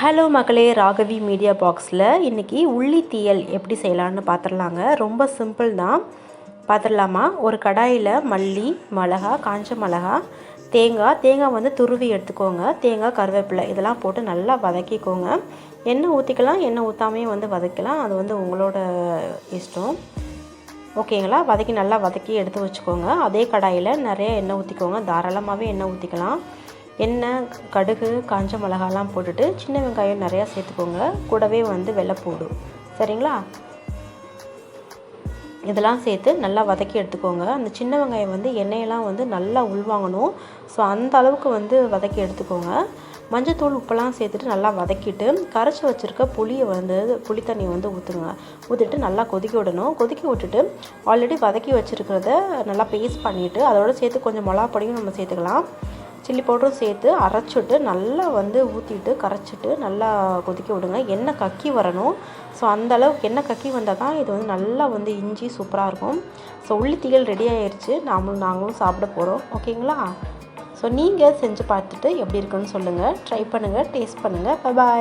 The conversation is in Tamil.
ஹலோ மக்களே, ராகவி மீடியா பாக்ஸில் இன்றைக்கி உள்ளி தீயல் எப்படி செய்யலான்னு பார்த்துடலாங்க. ரொம்ப சிம்பிள் தான். பார்த்துடலாமா? ஒரு கடாயில் மல்லி, மிளகா, காஞ்ச மிளகா, தேங்காய் வந்து துருவி எடுத்துக்கோங்க. தேங்காய், கருவேப்பிலை இதெல்லாம் போட்டு நல்லா வதக்கிக்கோங்க. எண்ணெய் ஊற்றிக்கலாம், எண்ணெய் ஊற்றாமையும் வந்து வதக்கலாம். அது வந்து உங்களோட இஷ்டம். ஓகேங்களா? நல்லா வதக்கி எடுத்து வச்சுக்கோங்க. அதே கடாயில் நிறைய எண்ணெய் ஊற்றிக்கோங்க. தாராளமாகவே எண்ணெய் ஊற்றிக்கலாம். எண்ணெய், கடுகு, காஞ்ச மிளகாலாம் போட்டுட்டு சின்ன வெங்காயம் நிறையா சேர்த்துக்கோங்க. கூடவே வந்து வெள்ளைப்பூடு, சரிங்களா? இதெல்லாம் சேர்த்து நல்லா வதக்கி எடுத்துக்கோங்க. அந்த சின்ன வெங்காயம் வந்து எண்ணெயெல்லாம் வந்து நல்லா உள்வாங்கணும். ஸோ அந்த அளவுக்கு வந்து வதக்கி எடுத்துக்கோங்க. மஞ்சத்தூள், உப்பெல்லாம் சேர்த்துட்டு நல்லா வதக்கிட்டு கரைச்சி வச்சுருக்க புளி தண்ணியை வந்து ஊற்றிட்டு நல்லா கொதிக்க விடணும். கொதிக்க விட்டுட்டு ஆல்ரெடி வதக்கி வச்சுருக்கிறத நல்லா பேஸ்ட் பண்ணிவிட்டு அதோடு சேர்த்து கொஞ்சம் மிளகா பொடியும் நம்ம சேர்த்துக்கலாம். சில்லி பவுடரும் சேர்த்து அரைச்சிட்டு நல்லா வந்து ஊற்றிட்டு கரைச்சிட்டு நல்லா கொதிக்க விடுங்க. எண்ணெய் கக்கி வரணும். ஸோ அந்தளவுக்கு எண்ணெய் கக்கி வந்தால் தான் இது வந்து நல்லா வந்து இஞ்சி சூப்பராக இருக்கும். ஸோ உள்ளி தீயல் ரெடி ஆயிடுச்சு. நாங்களும் சாப்பிட போகிறோம். ஓகேங்களா? ஸோ நீங்கள் செஞ்சு பார்த்துட்டு எப்படி இருக்குன்னு சொல்லுங்கள். ட்ரை பண்ணுங்கள், டேஸ்ட் பண்ணுங்கள். பாய்.